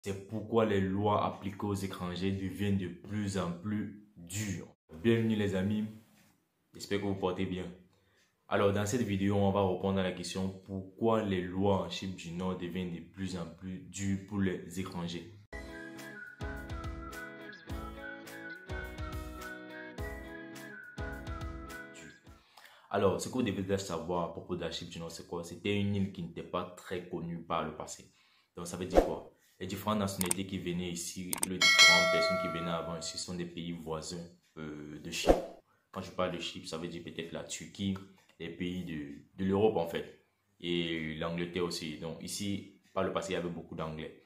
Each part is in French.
C'est pourquoi les lois appliquées aux étrangers deviennent de plus en plus dures. Bienvenue les amis, j'espère que vous portez bien. Alors dans cette vidéo, on va répondre à la question pourquoi les lois en Chypre du Nord deviennent de plus en plus dures pour les étrangers. Alors, ce que vous devez déjà savoir à propos de la Chypre du Nord, c'est quoi? C'était une île qui n'était pas très connue par le passé. Donc ça veut dire quoi? Les différentes nationalités qui venaient ici, les différentes personnes qui venaient avant ici sont des pays voisins de Chypre. Quand je parle de Chypre, ça veut dire peut-être la Turquie, les pays de l'Europe en fait, et l'Angleterre aussi. Donc ici, par le passé, il y avait beaucoup d'Anglais.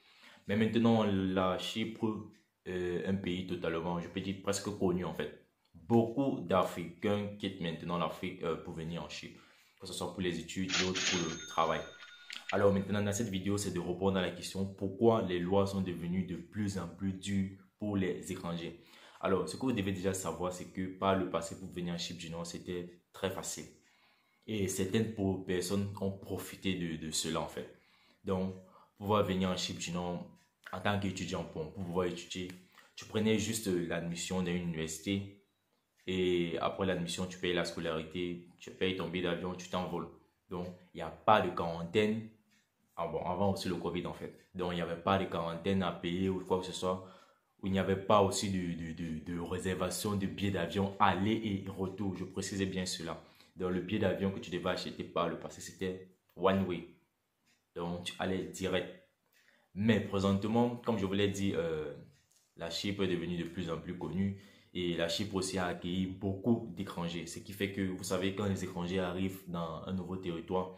Mais maintenant, la Chypre est un pays totalement, je peux dire presque connu en fait. Beaucoup d'Africains quittent maintenant l'Afrique pour venir en Chypre, que ce soit pour les études, d'autres pour le travail. Alors maintenant, dans cette vidéo, c'est de répondre à la question pourquoi les lois sont devenues de plus en plus dures pour les étrangers. Alors, ce que vous devez déjà savoir, c'est que par le passé, pour venir en Chypre du Nord, c'était très facile. Et certaines personnes ont profité de cela en fait. Donc, pour pouvoir venir en Chypre du Nord, en tant qu'étudiant, pour pouvoir étudier, tu prenais juste l'admission dans une université. Et après l'admission, tu payes la scolarité, tu payes ton billet d'avion, tu t'envoles. Donc, il n'y a pas de quarantaine. Ah bon, avant aussi le Covid en fait. Donc, il n'y avait pas de quarantaine à payer ou quoi que ce soit. Où il n'y avait pas aussi de réservation de billets d'avion aller et retour. Je précisais bien cela. Donc, le billet d'avion que tu devais acheter par le passé, c'était one way. Donc, tu allais direct. Mais présentement, comme je vous l'ai dit, la Chypre est devenue de plus en plus connue et la Chypre aussi a accueilli beaucoup d'étrangers. Ce qui fait que, vous savez, quand les étrangers arrivent dans un nouveau territoire,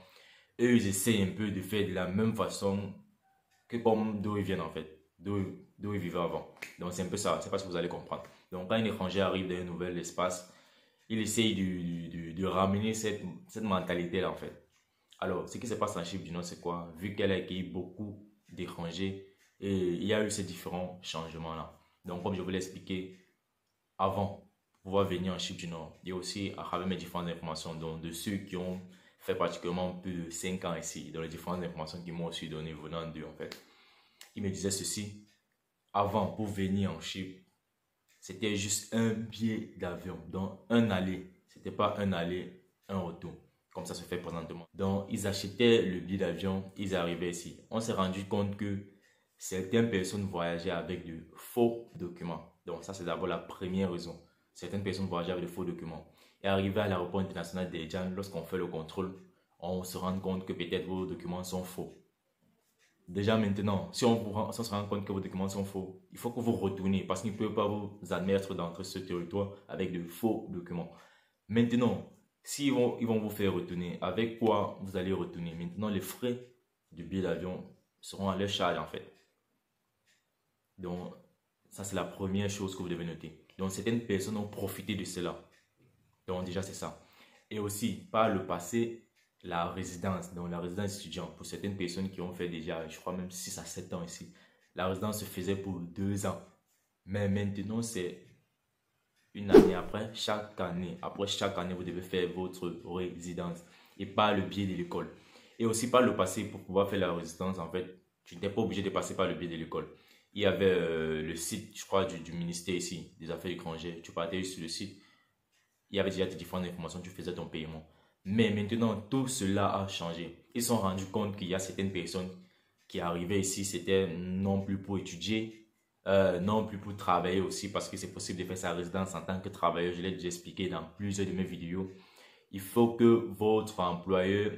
eux, ils essaient un peu de faire de la même façon que comme d'où ils viennent en fait, d'où ils vivaient avant. Donc c'est un peu ça, c'est pas ce que vous allez comprendre. Donc quand un étranger arrive dans un nouvel espace, il essaye de ramener cette mentalité-là en fait. Alors, ce qui se passe en Chypre du Nord, c'est quoi? Vu qu'elle a accueilli beaucoup d'étrangers, et il y a eu ces différents changements-là. Donc, comme je vous l'ai expliqué avant, pour pouvoir venir en Chypre du Nord, il y a aussi à travers mes différentes informations, donc de ceux qui ont fait pratiquement plus de 5 ans ici, dans les différentes informations qu'ils m'ont aussi données venant d'eux en fait. Ils me disaient ceci, avant, pour venir en Chypre, c'était juste un billet d'avion, donc un aller. C'était pas un aller, un retour, comme ça se fait présentement. Donc, ils achetaient le billet d'avion, ils arrivaient ici. On s'est rendu compte que certaines personnes voyageaient avec de faux documents. Donc, ça, c'est d'abord la première raison. Certaines personnes voyageaient avec de faux documents. Et arrivé à l'aéroport international d'Abidjan, lorsqu'on fait le contrôle, on se rend compte que peut-être vos documents sont faux. Déjà maintenant, si on se rend compte que vos documents sont faux, il faut que vous retournez parce qu'ils ne peuvent pas vous admettre d'entrer sur ce territoire avec de faux documents. Maintenant, s'ils ils vont vous faire retourner, avec quoi vous allez retourner? Maintenant, les frais du billet d'avion seront à leur charge en fait. Donc, ça c'est la première chose que vous devez noter. Donc, certaines personnes ont profité de cela. Donc, déjà c'est ça. Et aussi, par le passé, la résidence, donc la résidence étudiante, pour certaines personnes qui ont fait déjà, je crois même 6 à 7 ans ici, la résidence se faisait pour 2 ans. Mais maintenant, c'est une année après chaque année. Après chaque année, vous devez faire votre résidence et pas le biais de l'école. Et aussi par le passé, pour pouvoir faire la résidence, en fait, tu n'étais pas obligé de passer par le biais de l'école. Il y avait le site, je crois, du ministère ici, des Affaires étrangères. Tu partais sur le site, il y avait déjà des différentes informations, tu faisais ton paiement. Mais maintenant, tout cela a changé. Ils se sont rendus compte qu'il y a certaines personnes qui arrivaient ici, c'était non plus pour étudier, non plus pour travailler aussi, parce que c'est possible de faire sa résidence en tant que travailleur. Je l'ai déjà expliqué dans plusieurs de mes vidéos. Il faut que votre employeur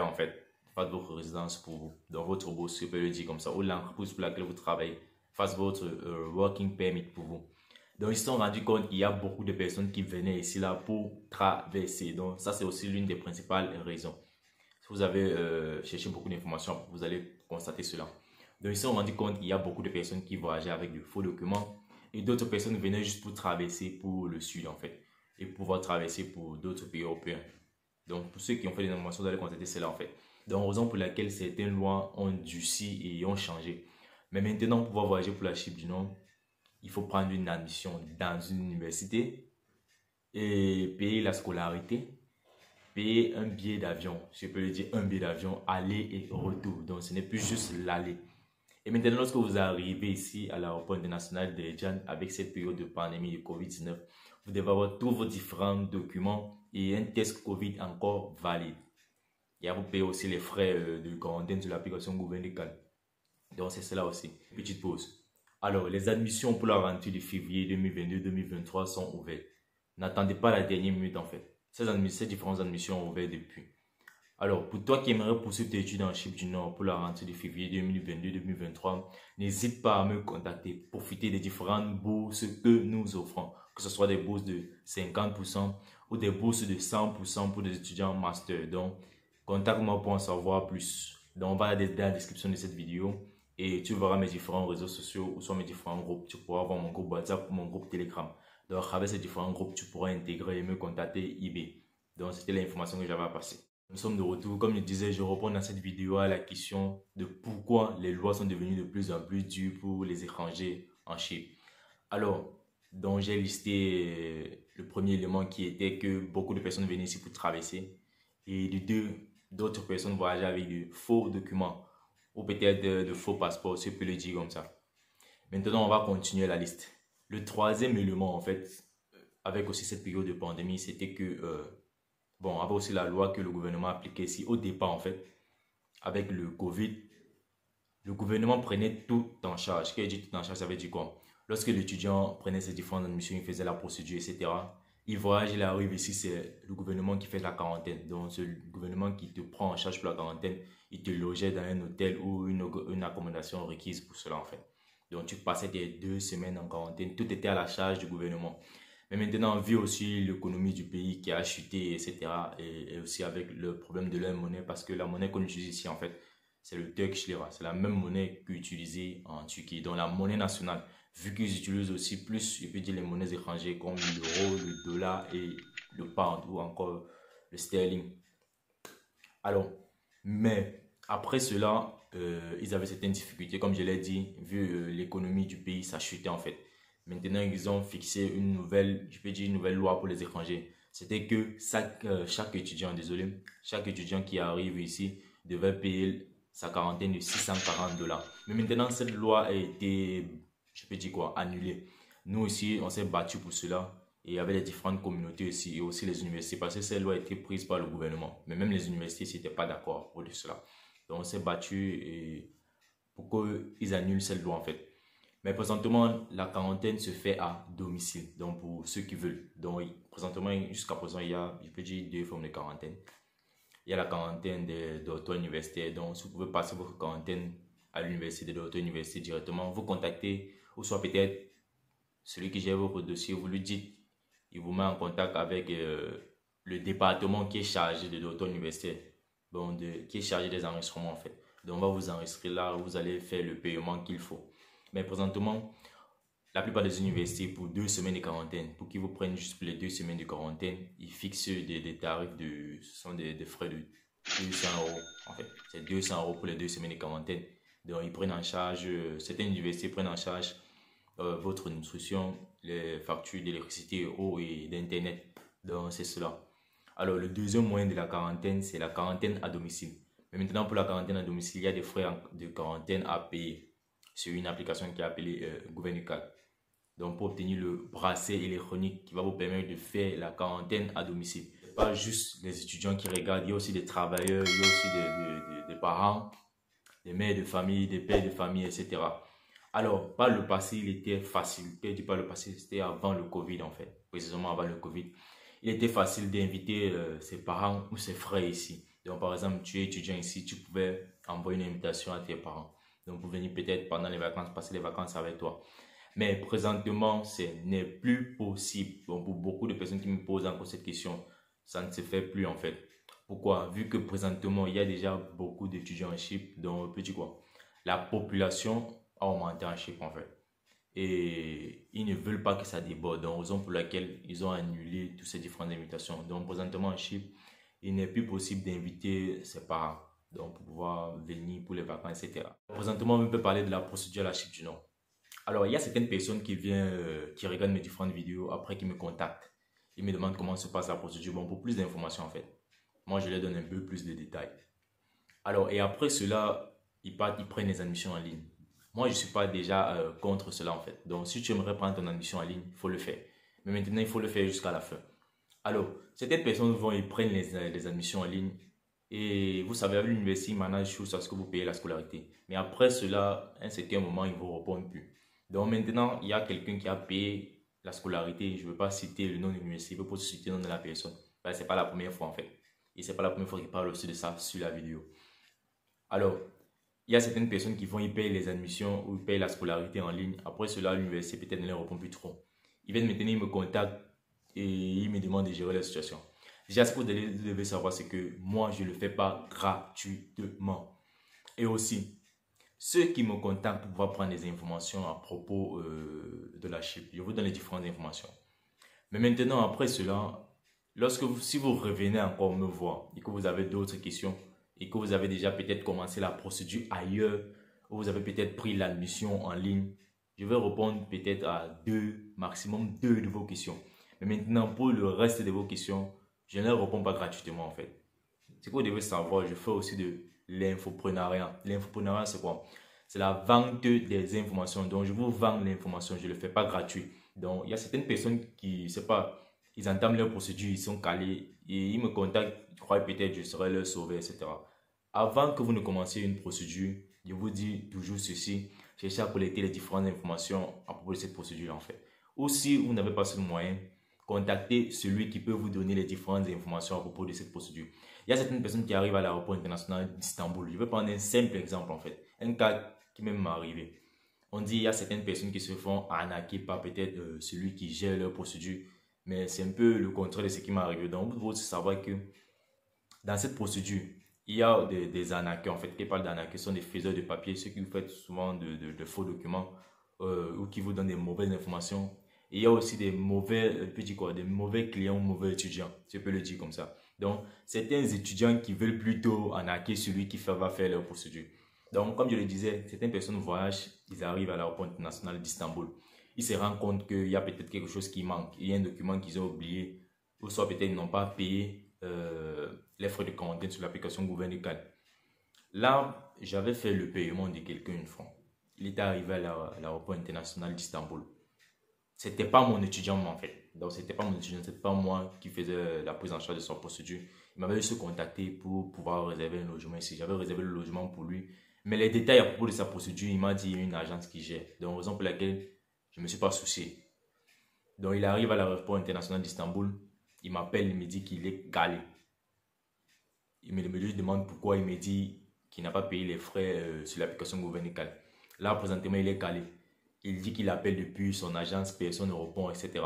en fait, fasse votre résidence pour vous. Donc votre boss, je peux le dire comme ça, ou l'entreprise pour laquelle vous travaillez, fasse votre working permit pour vous. Donc, ils se sont rendus compte qu'il y a beaucoup de personnes qui venaient ici là pour traverser. Donc, ça, c'est aussi l'une des principales raisons. Si vous avez cherché beaucoup d'informations, vous allez constater cela. Donc, ils se sont rendus compte qu'il y a beaucoup de personnes qui voyageaient avec de faux documents et d'autres personnes venaient juste pour traverser pour le sud, en fait, et pouvoir traverser pour d'autres pays européens. Donc, pour ceux qui ont fait des informations, vous allez constater cela, en fait. Donc, raison pour laquelle certaines lois ont durci et ont changé. Mais maintenant, pour pouvoir voyager pour la Chypre du Nord, il faut prendre une admission dans une université et payer la scolarité, payer un billet d'avion, je peux le dire un billet d'avion aller et retour. Donc ce n'est plus juste l'aller. Et maintenant, lorsque vous arrivez ici à l'aéroport international de Djan avec cette période de pandémie de COVID-19, vous devez avoir tous vos différents documents et un test COVID encore valide. Et à vous payer aussi les frais de quarantaine sur l'application gouvernementale. Donc c'est cela aussi. Petite pause. Alors, les admissions pour la rentrée de février 2022-2023 sont ouvertes. N'attendez pas la dernière minute en fait. Ces différentes admissions ont ouvert depuis. Alors, pour toi qui aimerais poursuivre tes études en Chypre du Nord pour la rentrée de février 2022-2023, n'hésite pas à me contacter. Profitez des différentes bourses que nous offrons, que ce soit des bourses de 50% ou des bourses de 100% pour des étudiants master. Donc, contacte-moi pour en savoir plus. Donc, on va dans la description de cette vidéo et tu verras mes différents réseaux sociaux ou soit mes différents groupes. Tu pourras voir mon groupe WhatsApp ou mon groupe Telegram. Donc, avec ces différents groupes, tu pourras intégrer et me contacter IB. Donc, c'était l'information que j'avais à passer. Nous sommes de retour. Comme je disais, je réponds dans cette vidéo à la question de pourquoi les lois sont devenues de plus en plus dures pour les étrangers en Chypre. Alors, donc j'ai listé le premier élément qui était que beaucoup de personnes venaient ici pour traverser et de deux, d'autres personnes voyageaient avec de faux documents ou peut-être de faux passeports, si je peux le dire comme ça. Maintenant, on va continuer la liste. Le troisième élément, en fait, avec aussi cette période de pandémie, c'était que bon, avait aussi la loi que le gouvernement appliquait ici au départ en fait, avec le Covid, le gouvernement prenait tout en charge. Quand il dit tout en charge, ça veut dire quoi? Lorsque l'étudiant prenait ses différentes admissions, il faisait la procédure, etc. Il voyage, il arrive ici, c'est le gouvernement qui fait la quarantaine. Donc, c'est le gouvernement qui te prend en charge pour la quarantaine. Il te logeait dans un hôtel ou une accommodation requise pour cela en fait. Donc, tu passais tes 2 semaines en quarantaine. Tout était à la charge du gouvernement. Mais maintenant, on vit aussi l'économie du pays qui a chuté, etc. Et aussi avec le problème de la monnaie, parce que la monnaie qu'on utilise ici, en fait, c'est le Turkish Lira. C'est la même monnaie qu'utilisée en Turquie. Donc, la monnaie nationale, vu qu'ils utilisent aussi plus, je peux dire, les monnaies étrangères comme l'euro, le dollar et le pound ou encore le sterling. Alors, mais après cela, ils avaient certaines difficultés, comme je l'ai dit, vu l'économie du pays, ça chutait en fait. Maintenant, ils ont fixé une nouvelle, je peux dire une nouvelle loi pour les étrangers. C'était que chaque étudiant, désolé, chaque étudiant qui arrive ici devait payer sa quarantaine de 640 dollars. Mais maintenant, cette loi a été, je peux dire quoi, annulée. Nous ici, on s'est battu pour cela. Et il y avait les différentes communautés aussi et aussi les universités parce que cette loi a été prise par le gouvernement. Mais même les universités n'étaient pas d'accord pour cela. Donc on s'est battu pour qu'ils annulent cette loi en fait. Mais présentement, la quarantaine se fait à domicile. Donc pour ceux qui veulent. Donc présentement, jusqu'à présent, il y a, je peux dire, 2 formes de quarantaine. Il y a la quarantaine des docteurs universitaires. Donc si vous pouvez passer votre quarantaine à l'université, des docteurs universitaires directement, vous contactez ou soit peut-être celui qui gère votre dossier, vous lui dites. Il vous met en contact avec le département qui est chargé de docteur universitaire, bon, qui est chargé des enregistrements en fait. Donc on va vous enregistrer là, vous allez faire le paiement qu'il faut. Mais présentement, la plupart des universités, pour 2 semaines de quarantaine, pour qu'ils vous prennent juste pour les 2 semaines de quarantaine, ils fixent des tarifs ce sont des frais de 200 euros en fait. C'est 200 euros pour les 2 semaines de quarantaine. Donc ils prennent en charge, certaines universités prennent en charge votre nutrition, les factures d'électricité, eau et d'internet. Donc c'est cela. Alors le deuxième moyen de la quarantaine, c'est la quarantaine à domicile. Mais maintenant pour la quarantaine à domicile, il y a des frais de quarantaine à payer sur une application qui est appelée Gouvernecal. Donc pour obtenir le bracelet électronique qui va vous permettre de faire la quarantaine à domicile. Pas juste les étudiants qui regardent, il y a aussi des travailleurs, il y a aussi des parents, des mères de famille, des pères de famille, etc. Alors, par le passé, il était facile. Quand je dis par le passé, c'était avant le Covid en fait. Précisément avant le Covid. Il était facile d'inviter ses parents ou ses frères ici. Donc, par exemple, tu es étudiant ici, tu pouvais envoyer une invitation à tes parents. Donc, pour venir peut-être pendant les vacances, passer les vacances avec toi. Mais présentement, ce n'est plus possible. Donc, pour beaucoup de personnes qui me posent encore cette question, ça ne se fait plus en fait. Pourquoi? Vu que présentement, il y a déjà beaucoup d'étudiants en Chypre. Donc, petit quoi, la population a augmenté en Chypre en fait. Et ils ne veulent pas que ça déborde. Donc, raison pour laquelle ils ont annulé toutes ces différentes invitations. Donc, présentement en Chypre, il n'est plus possible d'inviter ses parents. Donc, pour pouvoir venir pour les vacances, etc. Présentement, on peut parler de la procédure à la Chypre du Nord. Alors, il y a certaines personnes qui viennent, qui regardent mes différentes vidéos, après qui me contactent. Ils me demandent comment se passe la procédure. Bon, pour plus d'informations en fait. Moi, je leur donne un peu plus de détails. Alors, et après cela, ils partent, ils prennent les admissions en ligne. Moi, je ne suis pas déjà contre cela en fait. Donc, si tu aimerais prendre ton admission en ligne, il faut le faire. Mais maintenant, il faut le faire jusqu'à la fin. Alors, certaines personnes vont et prennent les admissions en ligne. Et vous savez, à l'université, ils managent tout ça, ce que vous payez la scolarité. Mais après cela, à un certain moment, ils ne vous répondent plus. Donc maintenant, il y a quelqu'un qui a payé la scolarité. Je ne veux pas citer le nom de l'université, je ne veux pas citer le nom de la personne. Ce n'est pas la première fois en fait. Et ce n'est pas la première fois qu'il parle aussi de ça sur la vidéo. Alors, il y a certaines personnes qui vont y payer les admissions ou ils payent la scolarité en ligne. Après cela, l'université peut-être ne leur répond plus trop. Ils viennent maintenant, ils me contactent et ils me demandent de gérer la situation. Déjà, ce que vous devez savoir, c'est que moi, je ne le fais pas gratuitement. Et aussi, ceux qui me contactent pour pouvoir prendre des informations à propos de la chip, je vous donne les différentes informations. Mais maintenant, après cela, si vous revenez encore me voir et que vous avez d'autres questions et que vous avez déjà peut-être commencé la procédure ailleurs, ou vous avez peut-être pris l'admission en ligne, je vais répondre peut-être à maximum deux de vos questions. Mais maintenant, pour le reste de vos questions, je ne les réponds pas gratuitement en fait. Ce que vous devez savoir, je fais aussi de l'infoprenariat. L'infoprenariat, c'est quoi? C'est la vente des informations. Donc, je vous vends l'information, je ne le fais pas gratuit. Donc, il y a certaines personnes qui, je sais pas, ils entament leur procédure, ils sont calés et ils me contactent, ils croient peut-être que je serai leur sauveur, etc. Avant que vous ne commenciez une procédure, je vous dis toujours ceci, cherchez à collecter les différentes informations à propos de cette procédure en fait. Ou si vous n'avez pas ce moyen, contactez celui qui peut vous donner les différentes informations à propos de cette procédure. Il y a certaines personnes qui arrivent à l'aéroport international d'Istanbul. Je vais prendre un simple exemple en fait. Un cas qui m'est même arrivé. On dit qu'il y a certaines personnes qui se font arnaquer par peut-être celui qui gère leur procédure. Mais c'est un peu le contraire de ce qui m'est arrivé. Donc vous devez aussi savoir que dans cette procédure, il y a des arnaqueurs en fait. Qui parlent d'arnaqueurs, ce sont des faiseurs de papier, ceux qui vous font souvent de faux documents ou qui vous donnent des mauvaises informations. Et il y a aussi des des mauvais clients ou mauvais étudiants, je peux le dire comme ça. Donc, certains étudiants qui veulent plutôt arnaquer celui qui va faire leur procédure. Donc, comme je le disais, certaines personnes voyagent, ils arrivent à l'aéroport international d'Istanbul. Ils se rendent compte qu'il y a peut-être quelque chose qui manque. Il y a un document qu'ils ont oublié, ou soit peut-être ils n'ont pas payé les frais de quarantaine sur l'application gouvernementale. Là, j'avais fait le paiement de quelqu'un une fois. Il était arrivé à l'aéroport international d'Istanbul. C'était pas mon étudiant en fait. Donc c'était pas mon étudiant, c'était pas moi qui faisais la prise en charge de son procédure. Il m'avait juste contacté pour pouvoir réserver un logement ici. J'avais réservé le logement pour lui. Mais les détails à propos de sa procédure, il m'a dit il y a une agence qui gère. Donc raison pour laquelle je ne me suis pas soucié. Donc il arrive à l'aéroport international d'Istanbul. Il m'appelle, il me dit qu'il est calé. Il me demande pourquoi, il me dit qu'il n'a pas payé les frais sur l'application gouvernementale. Là présentement il est calé. Il dit qu'il appelle depuis son agence, personne ne répond, etc.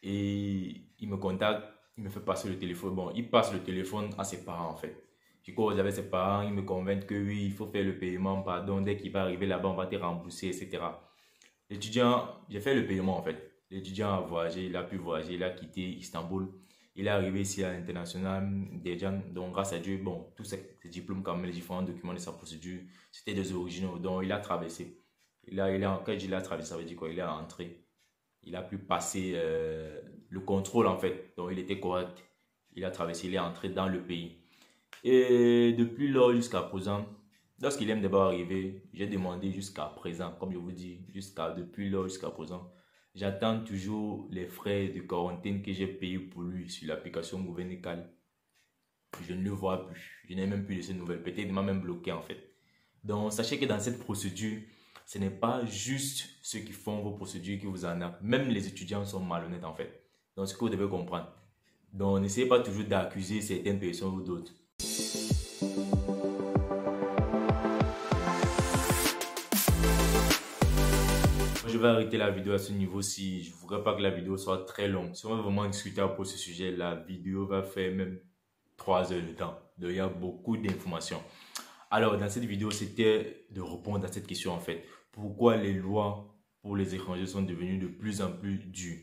Et il me contacte, il me fait passer le téléphone. Bon, il passe le téléphone à ses parents en fait. Du coup, avec ses parents, ils me convainquent que oui, il faut faire le paiement, pardon, dès qu'il va arriver là-bas, on va te rembourser, etc. L'étudiant, j'ai fait le paiement en fait. L'étudiant a voyagé, il a pu voyager, il a quitté Istanbul. Il est arrivé ici à l'international d'Ejan. Donc, grâce à Dieu, bon, tous ces diplômes, comme les différents documents de sa procédure, c'était des originaux. Donc, il a traversé. Quand je dis il a traversé, ça veut dire quoi? Il est entré. Il a pu passer le contrôle en fait. Donc il était correct. Il a traversé, il est entré dans le pays. Et depuis lors jusqu'à présent, lorsqu'il aime d'abord arriver, j'ai demandé jusqu'à présent, comme je vous dis, depuis lors jusqu'à présent, j'attends toujours les frais de quarantaine que j'ai payés pour lui sur l'application gouvernementale. Je ne le vois plus. Je n'ai même plus de ces nouvelles. Peut-être il m'a même bloqué en fait. Donc sachez que dans cette procédure, ce n'est pas juste ceux qui font vos procédures qui vous en arnaquent. Même les étudiants sont malhonnêtes en fait. Donc, ce que vous devez comprendre. Donc, n'essayez pas toujours d'accuser certaines personnes ou d'autres. Je vais arrêter la vidéo à ce niveau-ci. Je ne voudrais pas que la vidéo soit très longue. Si on veut vraiment discuter à propos de ce sujet, la vidéo va faire même 3 heures de temps. Donc, il y a beaucoup d'informations. Alors, dans cette vidéo, c'était de répondre à cette question en fait. Pourquoi les lois pour les étrangers sont devenues de plus en plus dures?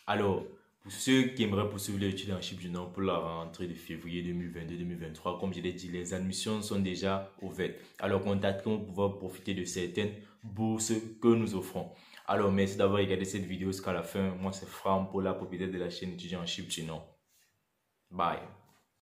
Alors, pour ceux qui aimeraient poursuivre l'étude en Chypre du Nord pour la rentrée de février 2022-2023, comme je l'ai dit, les admissions sont déjà ouvertes. Alors, contactez-nous pour pouvoir profiter de certaines bourses que nous offrons. Alors, merci d'avoir regardé cette vidéo jusqu'à la fin. Moi, c'est Franck, pour la propriétaire de la chaîne étudiant en Chypre du Nord. Bye.